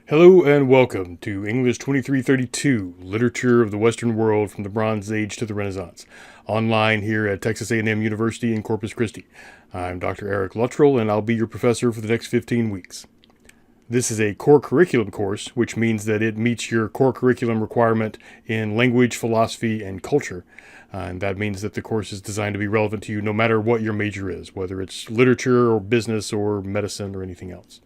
Hello and welcome to English 2332, Literature of the Western World from the Bronze Age to the Renaissance, online here at Texas A&M University in Corpus Christi. I'm Dr. Eric Luttrell, and I'll be your professor for the next 15 weeks. This is a core curriculum course, which means that it meets your core curriculum requirement in language, philosophy, and culture. And that means that the course is designed to be relevant to you no matter what your major is, whether it's literature or business or medicine or anything else.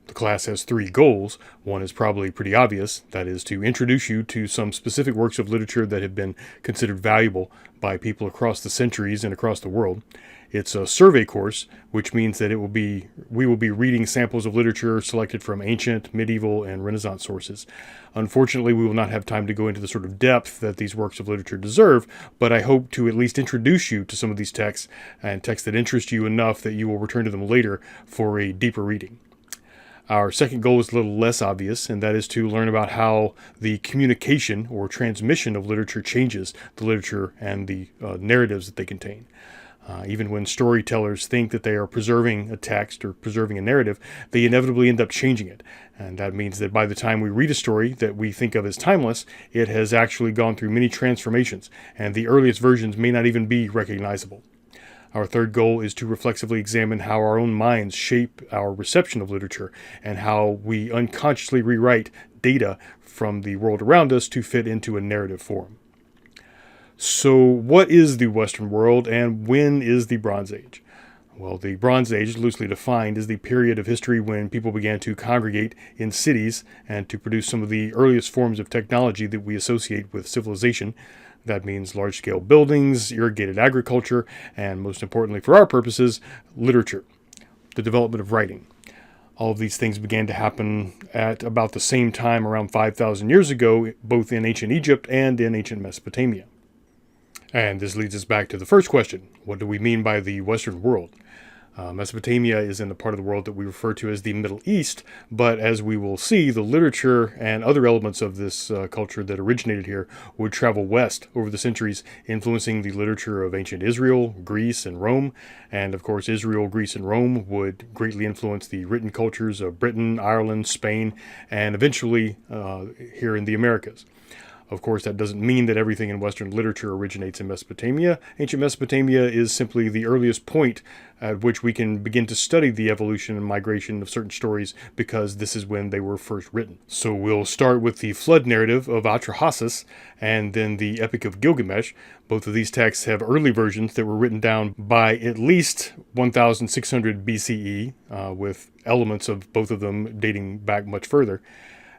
The class has three goals. One is probably pretty obvious, that is to introduce you to some specific works of literature that have been considered valuable by people across the centuries and across the world. It's a survey course, which means that we will be reading samples of literature selected from ancient, medieval, and Renaissance sources. Unfortunately, we will not have time to go into the sort of depth that these works of literature deserve, but I hope to at least introduce you to some of these texts, and texts that interest you enough that you will return to them later for a deeper reading. Our second goal is a little less obvious, and that is to learn about how the communication or transmission of literature changes the literature and the narratives that they contain. Even when storytellers think that they are preserving a text or preserving a narrative, they inevitably end up changing it. And that means that by the time we read a story that we think of as timeless, it has actually gone through many transformations, and the earliest versions may not even be recognizable. Our third goal is to reflexively examine how our own minds shape our reception of literature and how we unconsciously rewrite data from the world around us to fit into a narrative form. So, what is the Western world and when is the Bronze Age? Well, the Bronze Age, loosely defined, is the period of history when people began to congregate in cities and to produce some of the earliest forms of technology that we associate with civilization. That means large-scale buildings, irrigated agriculture, and most importantly for our purposes, literature, the development of writing. All of these things began to happen at about the same time around 5,000 years ago, both in ancient Egypt and in ancient Mesopotamia. And this leads us back to the first question. What do we mean by the Western world? Mesopotamia is in the part of the world that we refer to as the Middle East, but as we will see, the literature and other elements of this culture that originated here would travel west over the centuries, influencing the literature of ancient Israel, Greece, and Rome. And of course, Israel, Greece, and Rome would greatly influence the written cultures of Britain, Ireland, Spain, and eventually here in the Americas. Of course, that doesn't mean that everything in Western literature originates in Mesopotamia. Ancient Mesopotamia is simply the earliest point at which we can begin to study the evolution and migration of certain stories because this is when they were first written. So we'll start with the flood narrative of Atrahasis and then the Epic of Gilgamesh. Both of these texts have early versions that were written down by at least 1600 BCE, with elements of both of them dating back much further.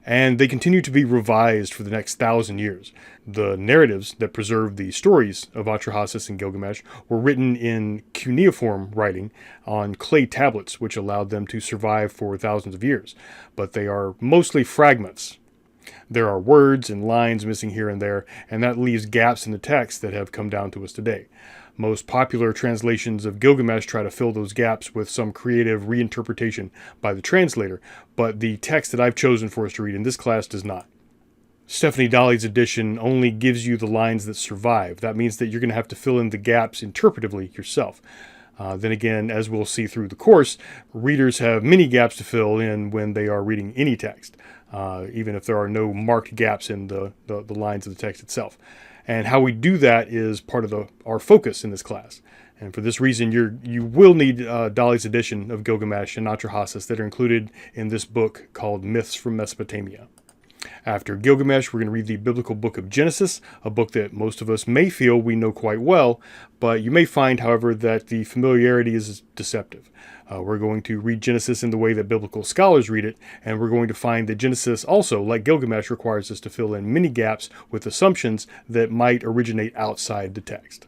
And they continue to be revised for the next 1,000 years. The narratives that preserve the stories of Atrahasis and Gilgamesh were written in cuneiform writing on clay tablets, which allowed them to survive for thousands of years. But they are mostly fragments. There are words and lines missing here and there, and that leaves gaps in the text that have come down to us today. Most popular translations of Gilgamesh try to fill those gaps with some creative reinterpretation by the translator, but the text that I've chosen for us to read in this class does not. Stephanie Dalley's edition only gives you the lines that survive. That means that you're going to have to fill in the gaps interpretively yourself. Then again, as we'll see through the course, readers have many gaps to fill in when they are reading any text, even if there are no marked gaps in the lines of the text itself. And how we do that is part of our focus in this class. And for this reason, you will need Dalley's edition of Gilgamesh and Atrahasis that are included in this book called Myths from Mesopotamia. After Gilgamesh, we're going to read the biblical book of Genesis, a book that most of us may feel we know quite well, but you may find, however, that the familiarity is deceptive. We're going to read Genesis in the way that biblical scholars read it, and we're going to find that Genesis also, like Gilgamesh, requires us to fill in many gaps with assumptions that might originate outside the text.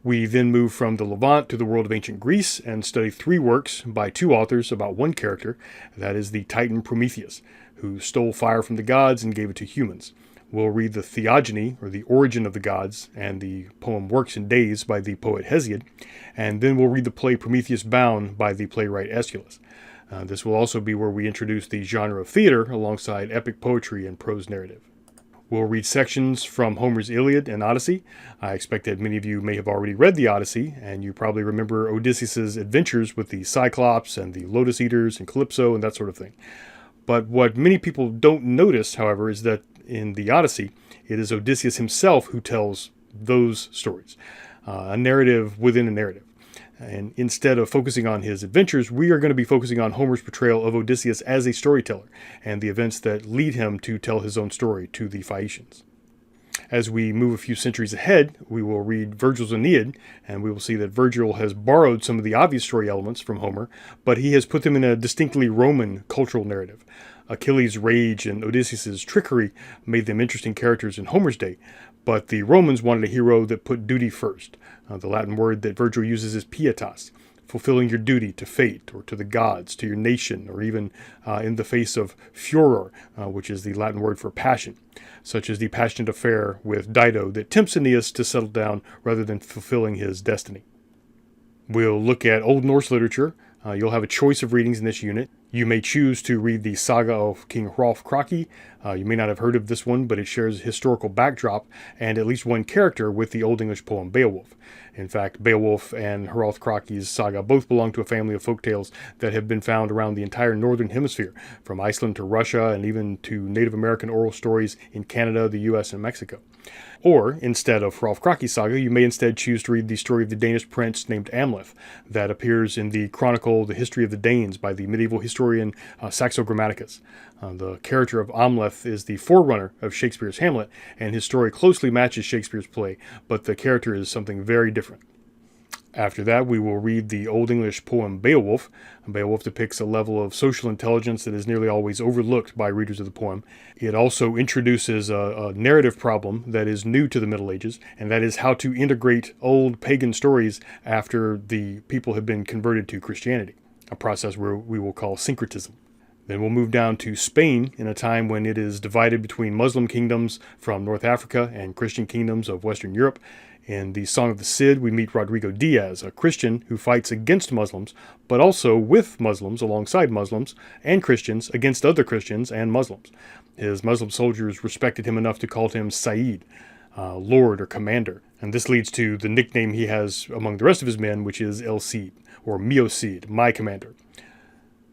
We then move from the Levant to the world of ancient Greece and study three works by two authors about one character, that is the Titan Prometheus, who stole fire from the gods and gave it to humans. We'll read the Theogony, or the Origin of the Gods, and the poem Works and Days by the poet Hesiod, and then we'll read the play Prometheus Bound by the playwright Aeschylus. This will also be where we introduce the genre of theater alongside epic poetry and prose narrative. We'll read sections from Homer's Iliad and Odyssey. I expect that many of you may have already read the Odyssey, and you probably remember Odysseus' adventures with the Cyclops and the Lotus Eaters and Calypso and that sort of thing. But what many people don't notice, however, is that in the Odyssey, it is Odysseus himself who tells those stories, a narrative within a narrative. And instead of focusing on his adventures, we are going to be focusing on Homer's portrayal of Odysseus as a storyteller and the events that lead him to tell his own story to the Phaeacians. As we move a few centuries ahead, we will read Virgil's Aeneid, and we will see that Virgil has borrowed some of the obvious story elements from Homer, but he has put them in a distinctly Roman cultural narrative. Achilles' rage and Odysseus' trickery made them interesting characters in Homer's day, but the Romans wanted a hero that put duty first. The Latin word that Virgil uses is pietas, fulfilling your duty to fate or to the gods, to your nation, or even in the face of furor, which is the Latin word for passion, such as the passionate affair with Dido that tempts Aeneas to settle down rather than fulfilling his destiny. We'll look at Old Norse literature. You'll have a choice of readings in this unit. You may choose to read the saga of King Hrolf Kraki. You may not have heard of this one, but it shares a historical backdrop and at least one character with the Old English poem Beowulf. In fact, Beowulf and Hrolf Kraki's saga both belong to a family of folktales that have been found around the entire northern hemisphere, from Iceland to Russia and even to Native American oral stories in Canada, the US, and Mexico. Or, instead of Hrolf Kraki's saga, you may instead choose to read the story of the Danish prince named Amleth that appears in the chronicle The History of the Danes by the medieval historian Saxo Grammaticus. The character of Amleth is the forerunner of Shakespeare's Hamlet, and his story closely matches Shakespeare's play, but the character is something very different. After that, we will read the Old English poem Beowulf. Beowulf depicts a level of social intelligence that is nearly always overlooked by readers of the poem. It also introduces a narrative problem that is new to the Middle Ages, and that is how to integrate old pagan stories after the people have been converted to Christianity, a process where we will call syncretism. Then we'll move down to Spain in a time when it is divided between Muslim kingdoms from North Africa and Christian kingdoms of Western Europe. In the Song of the Cid, we meet Rodrigo Diaz, a Christian who fights against Muslims, but also with Muslims, alongside Muslims, and Christians against other Christians and Muslims. His Muslim soldiers respected him enough to call him Sayyid, Lord or Commander, and this leads to the nickname he has among the rest of his men, which is El Cid, or Mio Cid, my commander.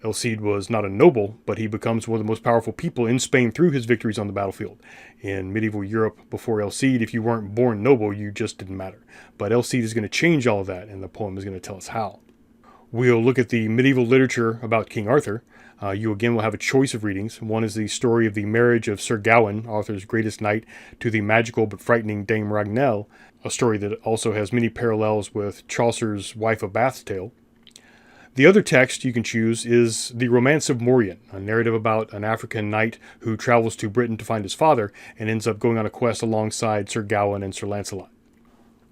El Cid was not a noble, but he becomes one of the most powerful people in Spain through his victories on the battlefield. In medieval Europe, before El Cid, if you weren't born noble, you just didn't matter. But El Cid is going to change all of that, and the poem is going to tell us how. We'll look at the medieval literature about King Arthur. You again will have a choice of readings. One is the story of the marriage of Sir Gawain, Arthur's greatest knight, to the magical but frightening Dame Ragnell, a story that also has many parallels with Chaucer's Wife of Bath's tale. The other text you can choose is The Romance of Morien, a narrative about an African knight who travels to Britain to find his father and ends up going on a quest alongside Sir Gawain and Sir Lancelot.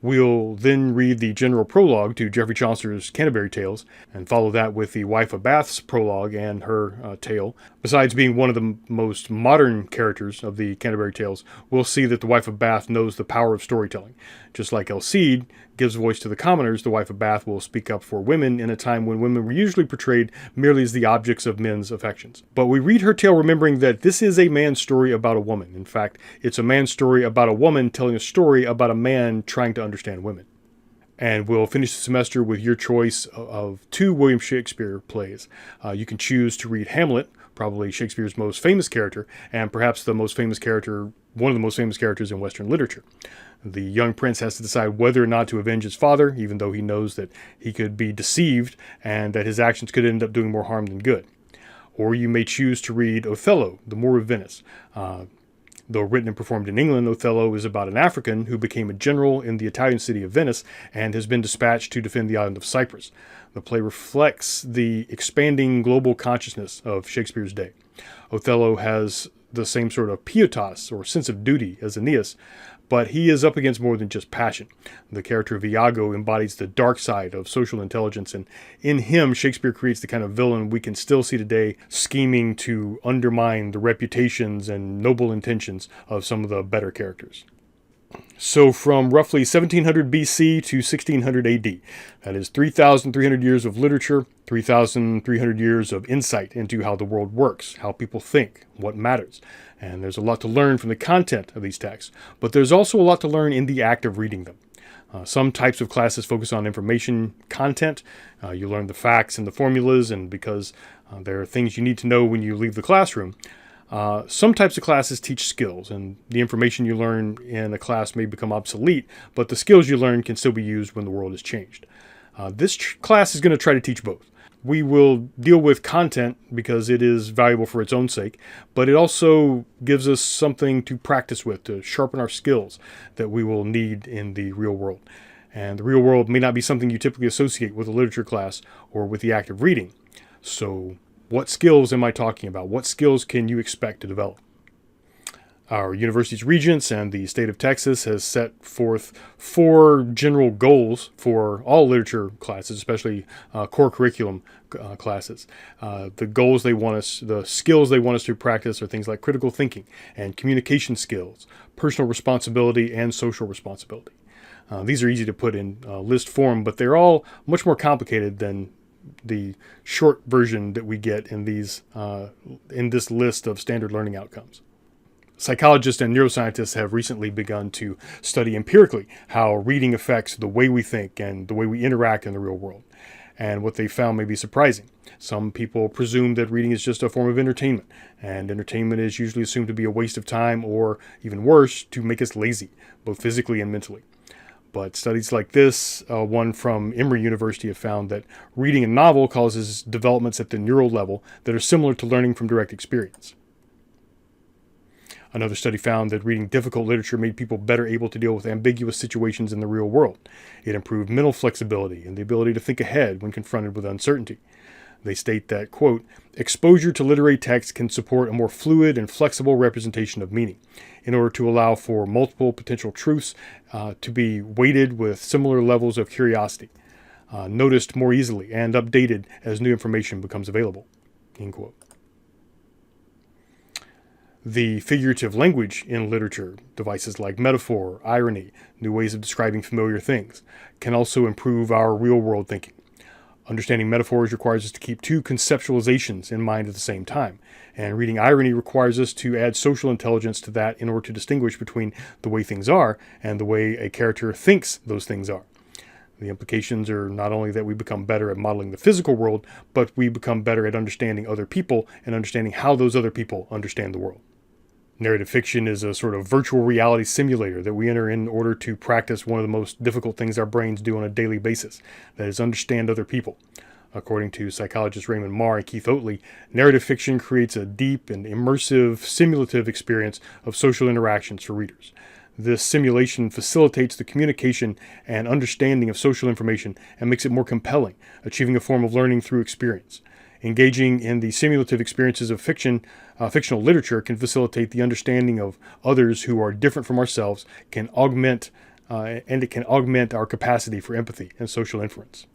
We'll then read the general prologue to Geoffrey Chaucer's Canterbury Tales, and follow that with the Wife of Bath's prologue and her tale. Besides being one of the most modern characters of the Canterbury Tales, we'll see that the Wife of Bath knows the power of storytelling. Just like El Cid gives voice to the commoners, the Wife of Bath will speak up for women in a time when women were usually portrayed merely as the objects of men's affections. But we read her tale remembering that this is a man's story about a woman. In fact, it's a man's story about a woman telling a story about a man trying to understand women. And we'll finish the semester with your choice of 2 William Shakespeare plays. You can choose to read Hamlet, probably Shakespeare's most famous character, and perhaps the most famous character, one of the most famous characters in Western literature. The young prince has to decide whether or not to avenge his father, even though he knows that he could be deceived and that his actions could end up doing more harm than good. Or you may choose to read Othello, the Moor of Venice. Though written and performed in England, Othello is about an African who became a general in the Italian city of Venice and has been dispatched to defend the island of Cyprus. The play reflects the expanding global consciousness of Shakespeare's day. Othello has the same sort of pietas, or sense of duty, as Aeneas, but he is up against more than just passion. The character of Iago embodies the dark side of social intelligence, and in him, Shakespeare creates the kind of villain we can still see today, scheming to undermine the reputations and noble intentions of some of the better characters. So from roughly 1700 BC to 1600 AD, that is 3,300 years of literature, 3,300 years of insight into how the world works, how people think, what matters. And there's a lot to learn from the content of these texts, but there's also a lot to learn in the act of reading them. Some types of classes focus on information content. You learn the facts and the formulas, and because there are things you need to know when you leave the classroom. Some types of classes teach skills, and the information you learn in a class may become obsolete, but the skills you learn can still be used when the world has changed. This class is going to try to teach both. We will deal with content because it is valuable for its own sake, but it also gives us something to practice with, to sharpen our skills that we will need in the real world. And the real world may not be something you typically associate with a literature class or with the act of reading. So what skills am I talking about? What skills can you expect to develop? Our university's regents and the state of Texas has set forth 4 general goals for all literature classes, especially core curriculum classes. The goals they want us, the skills they want us to practice are things like critical thinking and communication skills, personal responsibility, and social responsibility. These are easy to put in list form, but they're all much more complicated than the short version that we get in these in this list of standard learning outcomes. Psychologists and neuroscientists have recently begun to study empirically how reading affects the way we think and the way we interact in the real world. And what they found may be surprising. Some people presume that reading is just a form of entertainment, and entertainment is usually assumed to be a waste of time, or even worse, to make us lazy, both physically and mentally. But studies like this, one from Emory University, have found that reading a novel causes developments at the neural level that are similar to learning from direct experience. Another study found that reading difficult literature made people better able to deal with ambiguous situations in the real world. It improved mental flexibility and the ability to think ahead when confronted with uncertainty. They state that, quote, exposure to literary text can support a more fluid and flexible representation of meaning in order to allow for multiple potential truths to be weighted with similar levels of curiosity, noticed more easily and updated as new information becomes available, end quote. The figurative language in literature, devices like metaphor, irony, new ways of describing familiar things, can also improve our real-world thinking. Understanding metaphors requires us to keep 2 conceptualizations in mind at the same time, and reading irony requires us to add social intelligence to that in order to distinguish between the way things are and the way a character thinks those things are. The implications are not only that we become better at modeling the physical world, but we become better at understanding other people and understanding how those other people understand the world. Narrative fiction is a sort of virtual reality simulator that we enter in order to practice one of the most difficult things our brains do on a daily basis, that is, understand other people. According to psychologists Raymond Marr and Keith Oatley, narrative fiction creates a deep and immersive simulative experience of social interactions for readers. This simulation facilitates the communication and understanding of social information and makes it more compelling, achieving a form of learning through experience. Engaging in the simulative experiences of fictional literature can facilitate the understanding of others who are different from ourselves, and it can augment our capacity for empathy and social inference.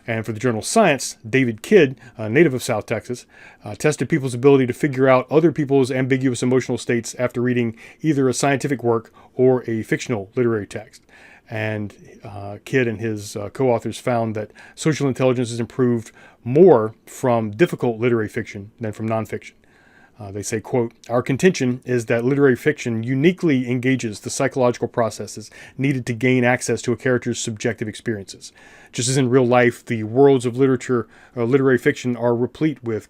And for the journal Science, David Kidd, a native of South Texas, tested people's ability to figure out other people's ambiguous emotional states after reading either a scientific work or a fictional literary text. And Kidd and his co-authors found that social intelligence is improved more from difficult literary fiction than from nonfiction. They say, quote, our contention is that literary fiction uniquely engages the psychological processes needed to gain access to a character's subjective experiences. Just as in real life, the worlds of literature, literary fiction are replete with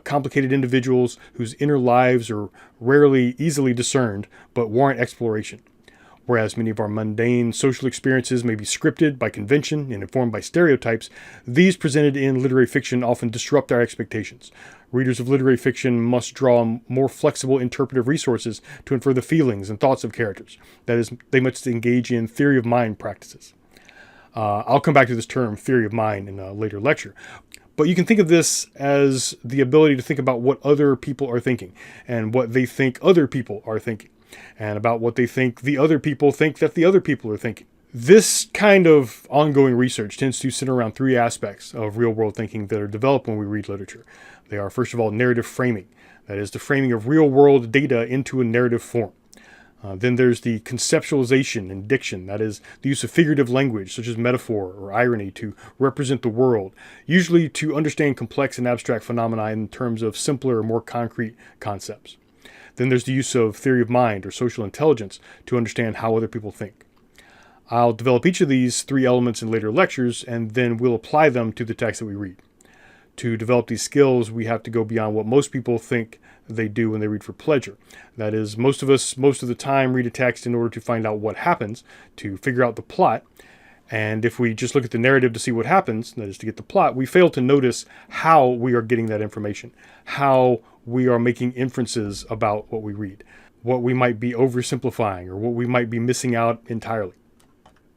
complicated individuals whose inner lives are rarely easily discerned, but warrant exploration. Whereas many of our mundane social experiences may be scripted by convention and informed by stereotypes, these presented in literary fiction often disrupt our expectations. Readers of literary fiction must draw on more flexible interpretive resources to infer the feelings and thoughts of characters. That is, they must engage in theory of mind practices. I'll come back to this term, theory of mind, in a later lecture. But you can think of this as the ability to think about what other people are thinking and what they think other people are thinking, and about what they think the other people think that the other people are thinking. This kind of ongoing research tends to center around 3 aspects of real-world thinking that are developed when we read literature. They are, first of all, narrative framing. That is, the framing of real-world data into a narrative form. Then there's the conceptualization and diction. That is, the use of figurative language, such as metaphor or irony, to represent the world, usually to understand complex and abstract phenomena in terms of simpler or more concrete concepts. Then there's the use of theory of mind or social intelligence to understand how other people think. I'll develop each of these three elements in later lectures, and then we'll apply them to the text that we read. To develop these skills, we have to go beyond what most people think they do when they read for pleasure. That is, most of us, most of the time, read a text in order to find out what happens, to figure out the plot. And if we just look at the narrative to see what happens, that is to get the plot, we fail to notice how we are getting that information, how we are making inferences about what we read, what we might be oversimplifying, or what we might be missing out entirely.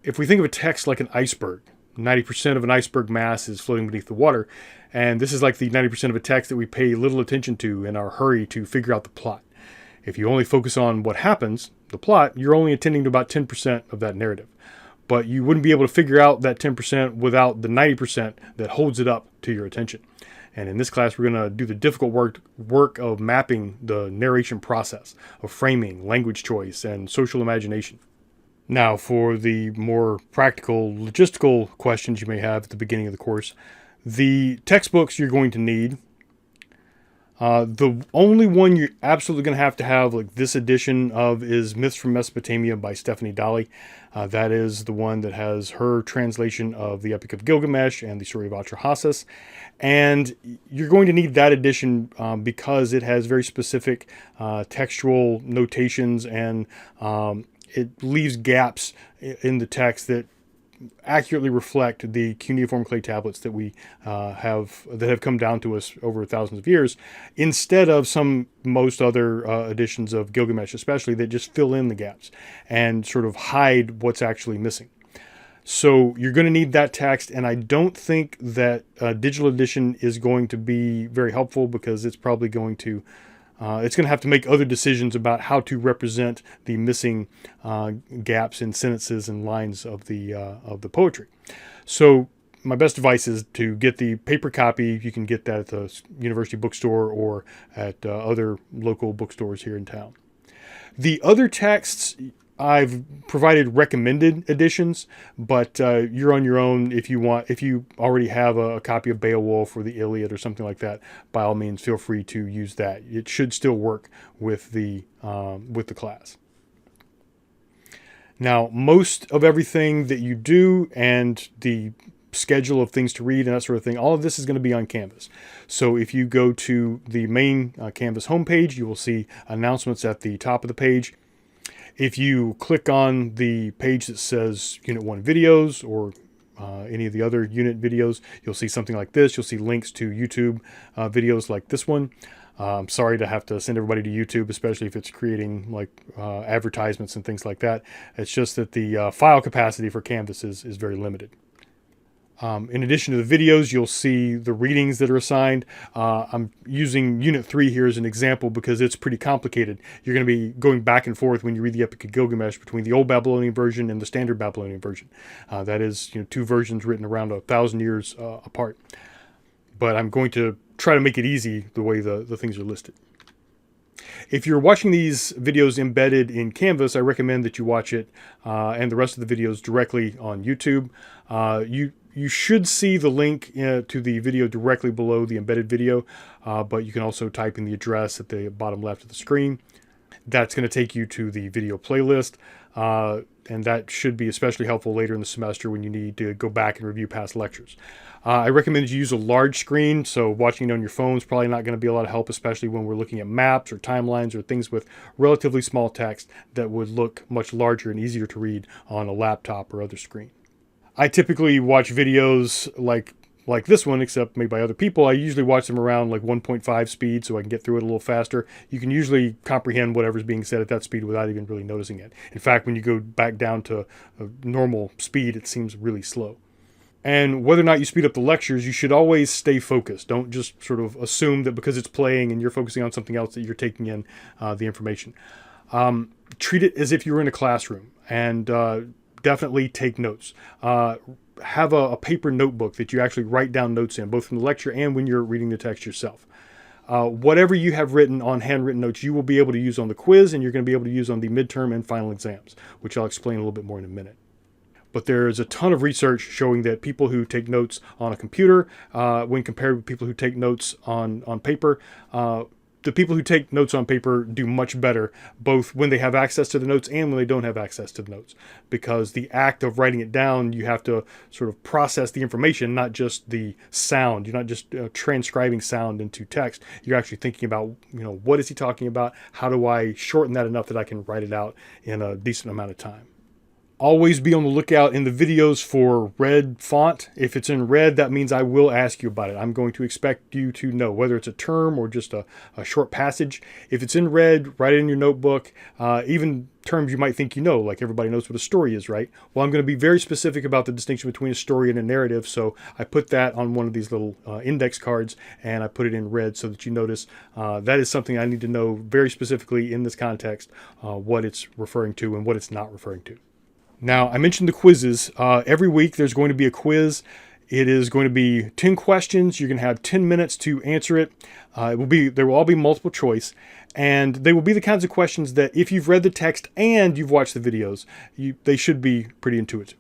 If we think of a text like an iceberg, 90% of an iceberg mass is floating beneath the water, and this is like the 90% of a text that we pay little attention to in our hurry to figure out the plot. If you only focus on what happens, the plot, you're only attending to about 10% of that narrative. But you wouldn't be able to figure out that 10% without the 90% that holds it up to your attention. And in this class, we're going to do the difficult work of mapping the narration process, of framing, language choice, and social imagination. Now, for the more practical, logistical questions you may have at the beginning of the course, the textbooks you're going to need, the only one you're absolutely going to have like this edition of is Myths from Mesopotamia by Stephanie Dalley. That is the one that has her translation of the Epic of Gilgamesh and the story of Atrahasis. And you're going to need that edition because it has very specific textual notations, and it leaves gaps in the text that accurately reflect the cuneiform clay tablets that we have come down to us over thousands of years, instead of most other editions of Gilgamesh, especially, that just fill in the gaps and sort of hide what's actually missing. So you're going to need that text, and I don't think that a digital edition is going to be very helpful, because it's probably going to have to make other decisions about how to represent the missing gaps in sentences and lines of the poetry. So my best advice is to get the paper copy. You can get that at the university bookstore or at other local bookstores here in town. The other texts, I've provided recommended editions, but you're on your own. If you already have a copy of Beowulf or the Iliad or something like that, by all means, feel free to use that. It should still work with the class. Now, most of everything that you do and the schedule of things to read and that sort of thing, all of this is going to be on Canvas. So if you go to the main Canvas homepage, you will see announcements at the top of the page. If you click on the page that says Unit 1 videos, or any of the other unit videos, you'll see something like this. You'll see links to YouTube videos like this one. I'm sorry to have to send everybody to YouTube, especially if it's creating like advertisements and things like that. It's just that the file capacity for Canvas is very limited. In addition to the videos, you'll see the readings that are assigned. I'm using Unit 3 here as an example because it's pretty complicated. You're going to be going back and forth when you read the Epic of Gilgamesh between the Old Babylonian version and the Standard Babylonian version. That is, two versions written around 1,000 years apart. But I'm going to try to make it easy the way the things are listed. If you're watching these videos embedded in Canvas, I recommend that you watch it and the rest of the videos directly on YouTube. You should see the link to the video directly below the embedded video, but you can also type in the address at the bottom left of the screen. That's going to take you to the video playlist, and that should be especially helpful later in the semester when you need to go back and review past lectures. I recommend you use a large screen, so watching it on your phone is probably not going to be a lot of help, especially when we're looking at maps or timelines or things with relatively small text that would look much larger and easier to read on a laptop or other screen. I typically watch videos like this one, except made by other people. I usually watch them around like 1.5 speed so I can get through it a little faster. You can usually comprehend whatever's being said at that speed without even really noticing it. In fact, when you go back down to a normal speed, it seems really slow. And whether or not you speed up the lectures, you should always stay focused. Don't just sort of assume that because it's playing and you're focusing on something else that you're taking in the information. Treat it as if you were in a classroom, and definitely take notes. Have a paper notebook that you actually write down notes in, both from the lecture and when you're reading the text yourself. Whatever you have written on handwritten notes, you will be able to use on the quiz, and you're going to be able to use on the midterm and final exams, which I'll explain a little bit more in a minute. But there's a ton of research showing that people who take notes on a computer, when compared with people who take notes on paper, the people who take notes on paper do much better, both when they have access to the notes and when they don't have access to the notes, because the act of writing it down, you have to sort of process the information, not just the sound. You're not just transcribing sound into text. You're actually thinking about, what is he talking about? How do I shorten that enough that I can write it out in a decent amount of time? Always be on the lookout in the videos for red font. If it's in red, that means I will ask you about it. I'm going to expect you to know whether it's a term or just a short passage. If it's in red, write it in your notebook. Even terms you might think like everybody knows what a story is, right? Well, I'm going to be very specific about the distinction between a story and a narrative, so I put that on one of these little index cards, and I put it in red so that you notice that is something I need to know very specifically in this context, what it's referring to and what it's not referring to. Now, I mentioned the quizzes. Every week there's going to be a quiz. It is going to be 10 questions. You're going to have 10 minutes to answer it. There will all be multiple choice, and they will be the kinds of questions that if you've read the text and you've watched the videos, they should be pretty intuitive.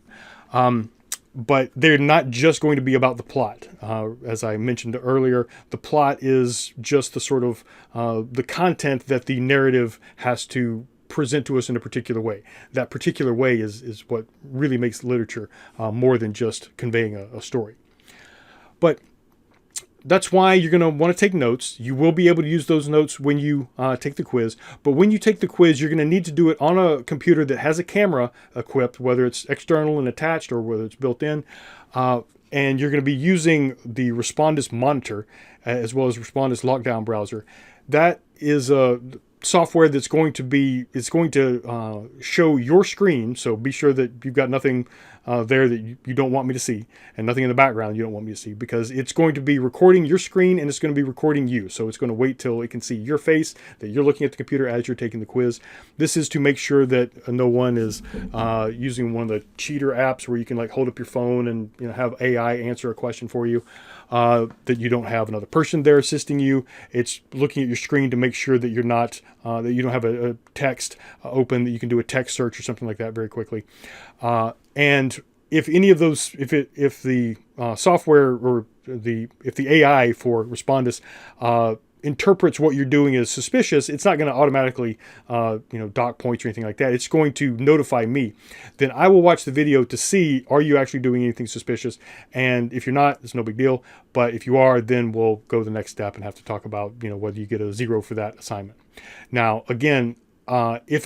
But they're not just going to be about the plot. As I mentioned earlier, the plot is just the sort of the content that the narrative has to present to us in a particular way. That particular way is what really makes literature more than just conveying a story. But that's why you're going to want to take notes. You will be able to use those notes when you take the quiz. But when you take the quiz, you're going to need to do it on a computer that has a camera equipped, whether it's external and attached or whether it's built in. And you're going to be using the Respondus monitor as well as Respondus lockdown browser. That is a software that's going to show your screen, so be sure that you've got nothing there that you don't want me to see, and nothing in the background you don't want me to see, because it's going to be recording your screen and it's going to be recording you. So it's going to wait till it can see your face, that you're looking at the computer as you're taking the quiz. This is to make sure that no one is using one of the cheater apps where you can hold up your phone and have AI answer a question for you. That you don't have another person there assisting you. It's looking at your screen to make sure that you're not that you don't have a text open, that you can do a text search or something like that very quickly. And if any of those, if the software or if the AI for Respondus interprets what you're doing as suspicious, it's not going to automatically dock points or anything like that. It's going to notify me. Then I will watch the video to see, are you actually doing anything suspicious? And if you're not, it's no big deal. But if you are, then we'll go to the next step and have to talk about whether you get a 0 for that assignment. Now, again, if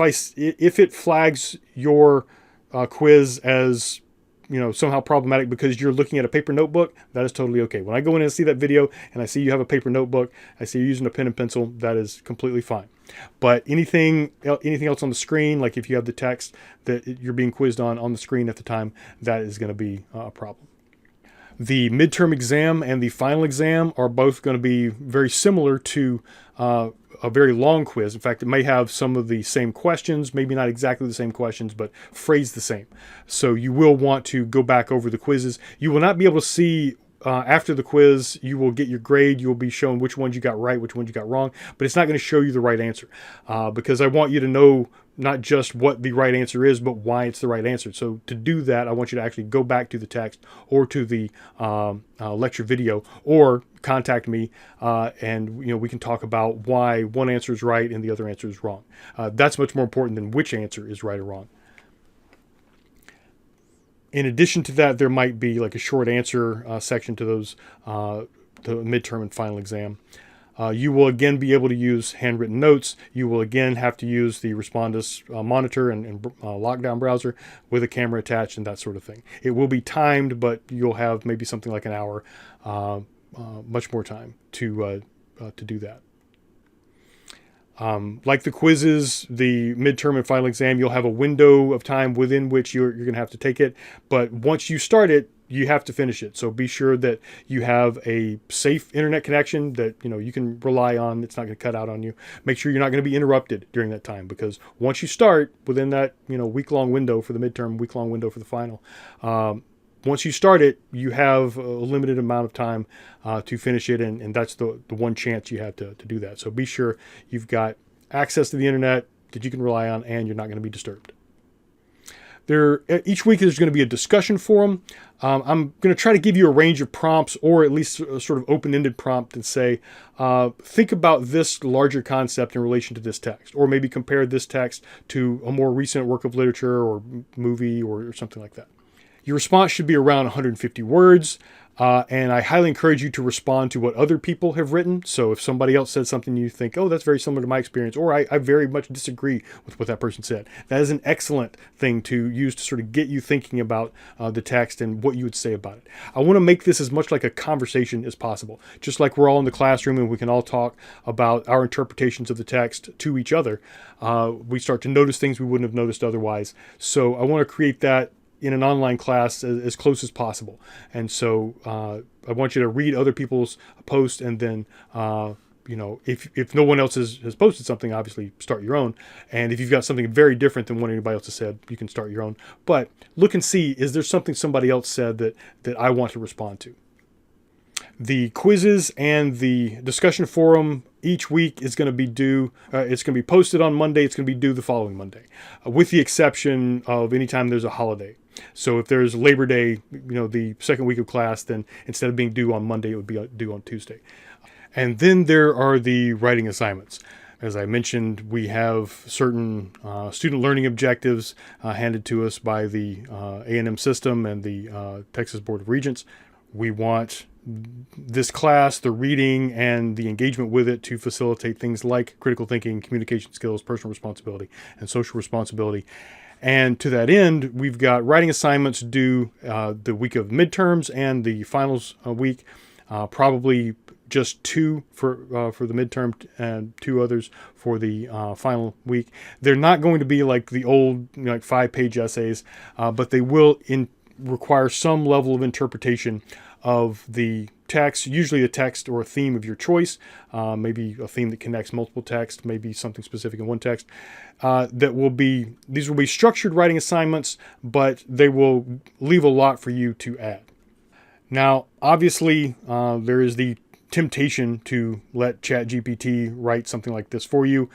it flags your quiz as somehow problematic because you're looking at a paper notebook, that is totally okay. When I go in and see that video and I see you have a paper notebook, I see you using a pen and pencil, that is completely fine. But anything else on the screen, like if you have the text that you're being quizzed on the screen at the time, that is going to be a problem. The midterm exam and the final exam are both going to be very similar to a very long quiz. In fact, it may have some of the same questions, maybe not exactly the same questions, but phrased the same. So you will want to go back over the quizzes. You will not be able to see after the quiz, you will get your grade. You will be shown which ones you got right, which ones you got wrong, but it's not going to show you the right answer because I want you to know not just what the right answer is, but why it's the right answer. So to do that, I want you to actually go back to the text or to the lecture video, or contact me and we can talk about why one answer is right and the other answer is wrong. That's much more important than which answer is right or wrong. In addition to that, there might be like a short answer section to those, the midterm and final exam. You will again be able to use handwritten notes. You will again have to use the Respondus monitor and lockdown browser with a camera attached and that sort of thing. It will be timed, but you'll have maybe something like an hour, much more time to do that. Like the quizzes, the midterm and final exam, you'll have a window of time within which you're going to have to take it. But once you start it, you have to finish it. So be sure that you have a safe internet connection that you can rely on. It's not going to cut out on you. Make sure you're not going to be interrupted during that time, because once you start within that week-long window for the midterm, week-long window for the final, once you start it, you have a limited amount of time to finish it, and that's the one chance you have to do that. So be sure you've got access to the internet that you can rely on and you're not going to be disturbed. Each week there's going to be a discussion forum. I'm going to try to give you a range of prompts, or at least a sort of open-ended prompt, and say, think about this larger concept in relation to this text, or maybe compare this text to a more recent work of literature or movie or something like that. Your response should be around 150 words. And I highly encourage you to respond to what other people have written. So if somebody else said something you think, oh, that's very similar to my experience, or I very much disagree with what that person said, that is an excellent thing to use to sort of get you thinking about the text and what you would say about it. I want to make this as much like a conversation as possible. Just like we're all in the classroom and we can all talk about our interpretations of the text to each other, we start to notice things we wouldn't have noticed otherwise. So I want to create that in an online class as close as possible. And so I want you to read other people's posts, and then, if no one else has posted something, obviously start your own. And if you've got something very different than what anybody else has said, you can start your own. But look and see, is there something somebody else said that I want to respond to? The quizzes and the discussion forum each week is going to be due. It's going to be posted on Monday. It's going to be due the following Monday, with the exception of anytime there's a holiday. So if there's Labor Day, the second week of class, then instead of being due on Monday, it would be due on Tuesday. And then there are the writing assignments. As I mentioned, we have certain student learning objectives handed to us by the A&M system and the Texas Board of Regents. We want this class, the reading and the engagement with it, to facilitate things like critical thinking, communication skills, personal responsibility, and social responsibility. And to that end, we've got writing assignments due the week of midterms and the finals week, probably just 2 for the midterm and 2 others for the final week. They're not going to be like the old 5-page essays, but they will require some level of interpretation of the text, usually a text or a theme of your choice, maybe a theme that connects multiple texts, maybe something specific in one text. These will be structured writing assignments, but they will leave a lot for you to add. Now, obviously, there is the temptation to let ChatGPT write something like this for you.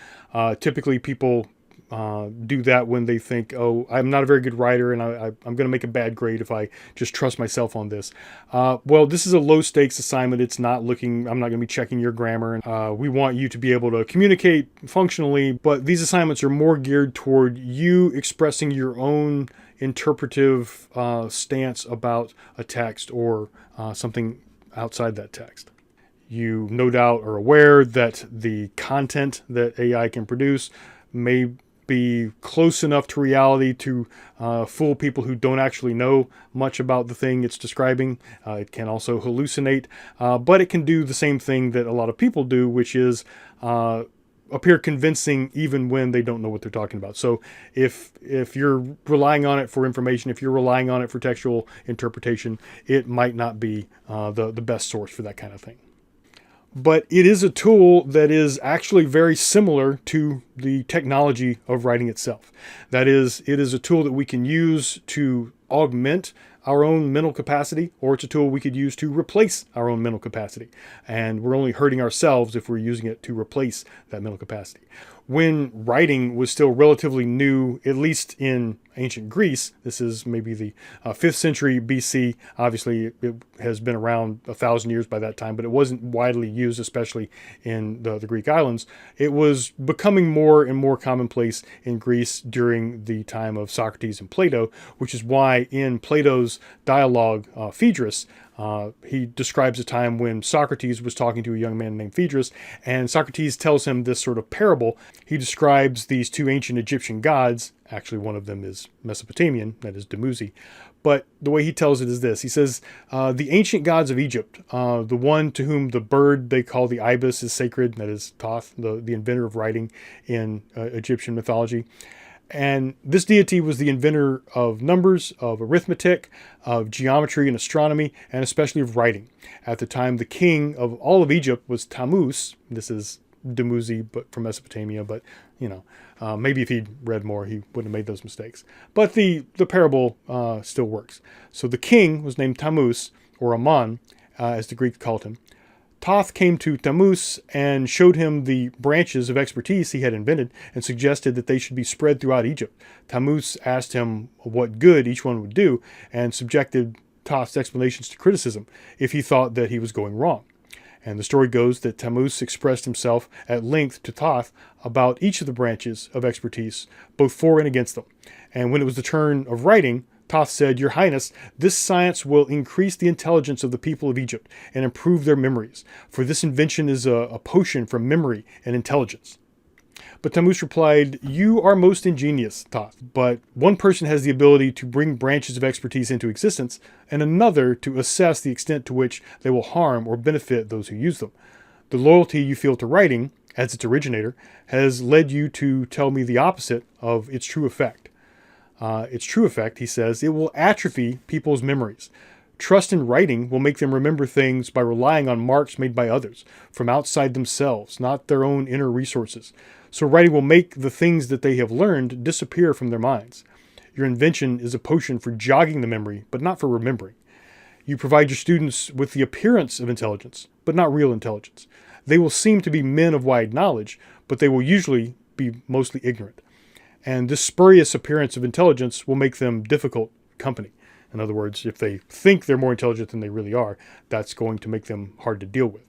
Typically, people do that when they think, oh, I'm not a very good writer and I'm going to make a bad grade if I just trust myself on this. Well, this is a low stakes assignment. I'm not going to be checking your grammar. We want you to be able to communicate functionally, but these assignments are more geared toward you expressing your own interpretive stance about a text or something outside that text. You no doubt are aware that the content that AI can produce may be close enough to reality to fool people who don't actually know much about the thing it's describing. It can also hallucinate, but it can do the same thing that a lot of people do, which is appear convincing even when they don't know what they're talking about. So if you're relying on it for information, if you're relying on it for textual interpretation, it might not be the best source for that kind of thing. But it is a tool that is actually very similar to the technology of writing itself. That is, it is a tool that we can use to augment our own mental capacity, or it's a tool we could use to replace our own mental capacity. And we're only hurting ourselves if we're using it to replace that mental capacity. When writing was still relatively new, at least in ancient Greece, this is maybe the 5th century BC. Obviously, it has been around 1,000 years by that time, but it wasn't widely used, especially in the Greek islands. It was becoming more and more commonplace in Greece during the time of Socrates and Plato, which is why in Plato's dialogue, Phaedrus, he describes a time when Socrates was talking to a young man named Phaedrus, and Socrates tells him this sort of parable. He describes these 2 ancient Egyptian gods. Actually, one of them is Mesopotamian, that is Dumuzi. But the way he tells it is this. He says, the ancient gods of Egypt, the one to whom the bird they call the ibis is sacred, that is Thoth, the inventor of writing in Egyptian mythology. And this deity was the inventor of numbers, of arithmetic, of geometry and astronomy, and especially of writing. At the time, the king of all of Egypt was Tammuz. This is Dumuzi, but from Mesopotamia. But, maybe if he'd read more, he wouldn't have made those mistakes. But the parable still works. So the king was named Tammuz, or Ammon, as the Greeks called him. Thoth came to Tammuz and showed him the branches of expertise he had invented and suggested that they should be spread throughout Egypt. Tammuz asked him what good each one would do and subjected Thoth's explanations to criticism if he thought that he was going wrong. And the story goes that Tammuz expressed himself at length to Thoth about each of the branches of expertise, both for and against them. And when it was the turn of writing, Thoth said, "Your Highness, this science will increase the intelligence of the people of Egypt and improve their memories, for this invention is a potion for memory and intelligence." But Tammuz replied, "You are most ingenious, Thoth, but one person has the ability to bring branches of expertise into existence, and another to assess the extent to which they will harm or benefit those who use them. The loyalty you feel to writing, as its originator, has led you to tell me the opposite of its true effect. Its true effect, he says, it will atrophy people's memories. Trust in writing will make them remember things by relying on marks made by others, from outside themselves, not their own inner resources. So writing will make the things that they have learned disappear from their minds. Your invention is a potion for jogging the memory, but not for remembering. You provide your students with the appearance of intelligence, but not real intelligence. They will seem to be men of wide knowledge, but they will usually be mostly ignorant. And this spurious appearance of intelligence will make them difficult company. In other words, if they think they're more intelligent than they really are, that's going to make them hard to deal with."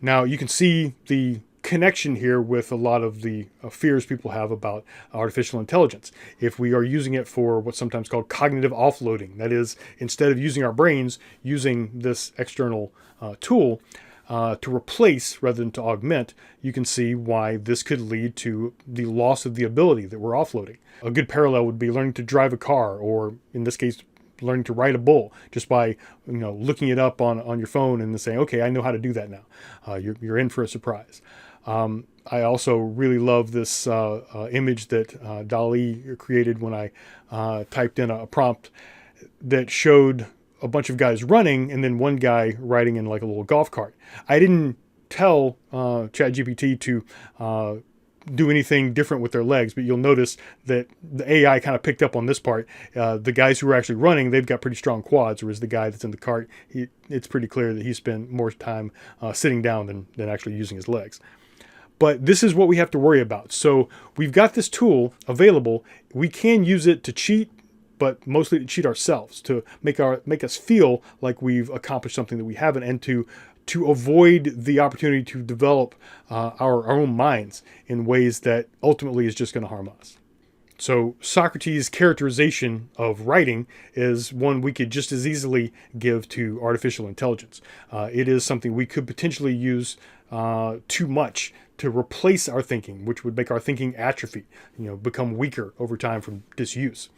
Now, you can see the connection here with a lot of the fears people have about artificial intelligence. If we are using it for what's sometimes called cognitive offloading, that is, instead of using our brains, using this external tool to replace rather than to augment, you can see why this could lead to the loss of the ability that we're offloading. A good parallel would be learning to drive a car, or in this case, learning to ride a bull, just by looking it up on your phone and then saying, "Okay, I know how to do that now." You're in for a surprise. I also really love this image that DALL-E created when I typed in a prompt that showed a bunch of guys running and then one guy riding in like a little golf cart. I didn't tell ChatGPT to do anything different with their legs, but you'll notice that the AI kind of picked up on this part. The guys who are actually running, they've got pretty strong quads, whereas the guy that's in the cart, it's pretty clear that he spent more time sitting down than actually using his legs. But this is what we have to worry about. So we've got this tool available. We can use it to cheat, but mostly to cheat ourselves, to make us feel like we've accomplished something that we haven't, and to avoid the opportunity to develop our own minds in ways that ultimately is just going to harm us. So Socrates' characterization of writing is one we could just as easily give to artificial intelligence. It is something we could potentially use too much to replace our thinking, which would make our thinking atrophy, become weaker over time from disuse.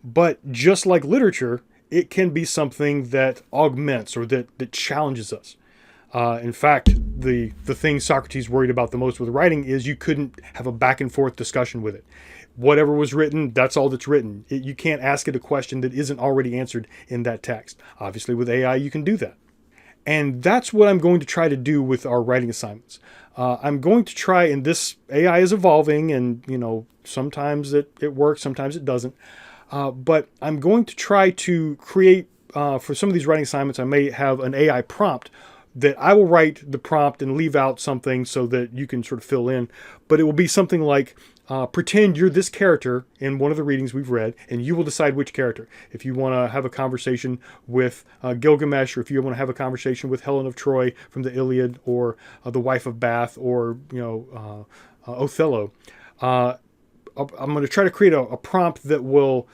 But just like literature, it can be something that augments or that challenges us. In fact, the thing Socrates worried about the most with writing is you couldn't have a back and forth discussion with it. Whatever was written, that's all that's written. You can't ask it a question that isn't already answered in that text. Obviously, with AI, you can do that. And that's what I'm going to try to do with our writing assignments. I'm going to try, and this AI is evolving, and sometimes it works, sometimes it doesn't. But I'm going to try to create, for some of these writing assignments, I may have an AI prompt that I will write the prompt and leave out something so that you can sort of fill in. But it will be something like, pretend you're this character in one of the readings we've read, and you will decide which character. If you want to have a conversation with Gilgamesh, or if you want to have a conversation with Helen of Troy from the Iliad, or the wife of Bath, or Othello, I'm going to try to create a prompt that will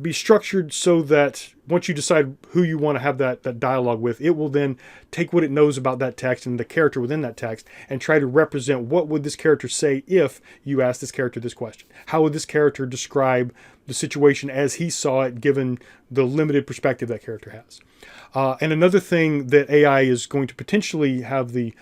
be structured so that once you decide who you want to have that dialogue with, it will then take what it knows about that text and the character within that text and try to represent what would this character say if you asked this character this question. How would this character describe the situation as he saw it, given the limited perspective that character has? And another thing that AI is going to potentially have the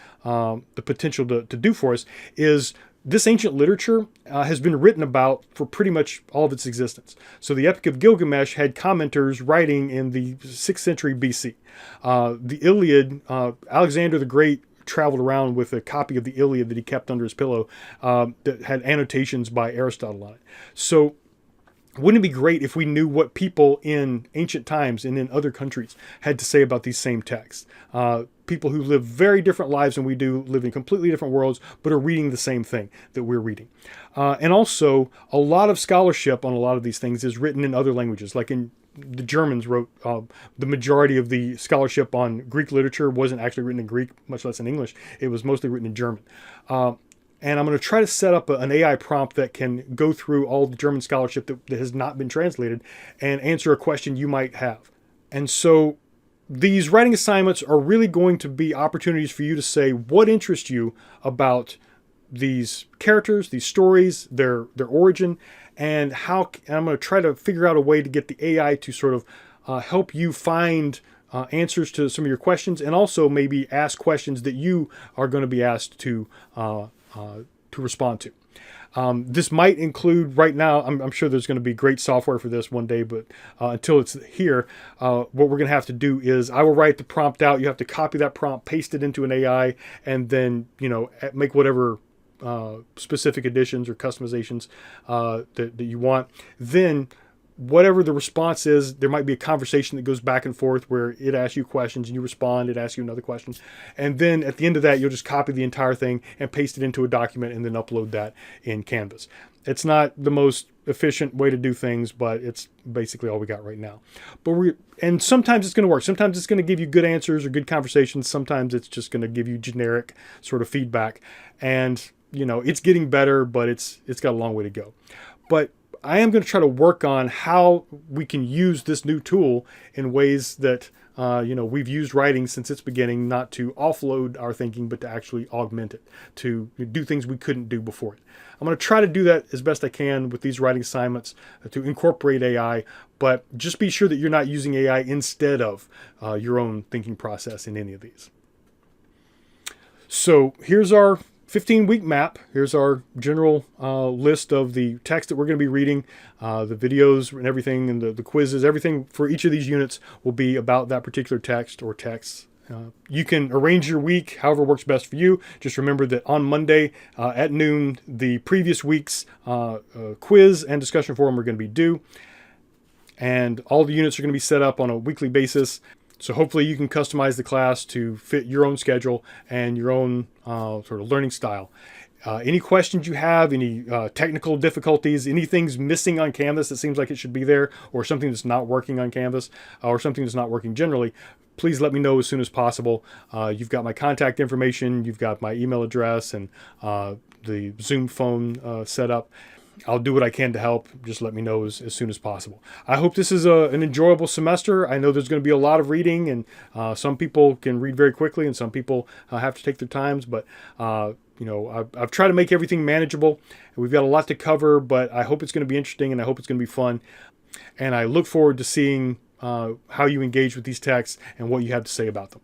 potential to do for us is this ancient literature has been written about for pretty much all of its existence. So the Epic of Gilgamesh had commenters writing in the 6th century BC. The Iliad, Alexander the Great traveled around with a copy of the Iliad that he kept under his pillow that had annotations by Aristotle on it. So wouldn't it be great if we knew what people in ancient times and in other countries had to say about these same texts? people who live very different lives than we do, live in completely different worlds, but are reading the same thing that we're reading. And also, a lot of scholarship on a lot of these things is written in other languages. Like in the Germans wrote the majority of the scholarship on Greek literature wasn't actually written in Greek, much less in English. It was mostly written in German. And I'm going to try to set up an AI prompt that can go through all the German scholarship that has not been translated and answer a question you might have. And so these writing assignments are really going to be opportunities for you to say what interests you about these characters, these stories, their origin, and how. And I'm going to try to figure out a way to get the AI to sort of help you find answers to some of your questions, and also maybe ask questions that you are going to be asked to respond to. This might include, right now, I'm sure there's going to be great software for this one day, but until it's here, what we're going to have to do is I will write the prompt out. You have to copy that prompt, paste it into an AI, and then, make whatever specific additions or customizations that you want. Then whatever the response is, there might be a conversation that goes back and forth where it asks you questions and you respond, it asks you another question. And then at the end of that, you'll just copy the entire thing and paste it into a document and then upload that in Canvas. It's not the most efficient way to do things, but it's basically all we got right now. And sometimes it's going to work. Sometimes it's going to give you good answers or good conversations. Sometimes it's just going to give you generic sort of feedback. And, it's getting better, but it's got a long way to go. But I am going to try to work on how we can use this new tool in ways that, we've used writing since its beginning, not to offload our thinking, but to actually augment it, to do things we couldn't do before it. I'm going to try to do that as best I can with these writing assignments to incorporate AI, but just be sure that you're not using AI instead of your own thinking process in any of these. So here's our 15-week map. Here's our general list of the text that we're going to be reading, the videos and everything, and the quizzes. Everything for each of these units will be about that particular text or texts. You can arrange your week however works best for you. Just remember that on Monday at noon, the previous week's quiz and discussion forum are going to be due. And all the units are going to be set up on a weekly basis. So hopefully you can customize the class to fit your own schedule and your own sort of learning style. Any questions you have, any technical difficulties, anything's missing on Canvas that seems like it should be there, or something that's not working on Canvas, or something that's not working generally, please let me know as soon as possible. You've got my contact information, you've got my email address, and the Zoom phone set up. I'll do what I can to help. Just let me know as soon as possible. I hope this is an enjoyable semester. I know there's going to be a lot of reading, and some people can read very quickly, and some people have to take their times. But I've tried to make everything manageable. We've got a lot to cover, but I hope it's going to be interesting, and I hope it's going to be fun. And I look forward to seeing how you engage with these texts and what you have to say about them.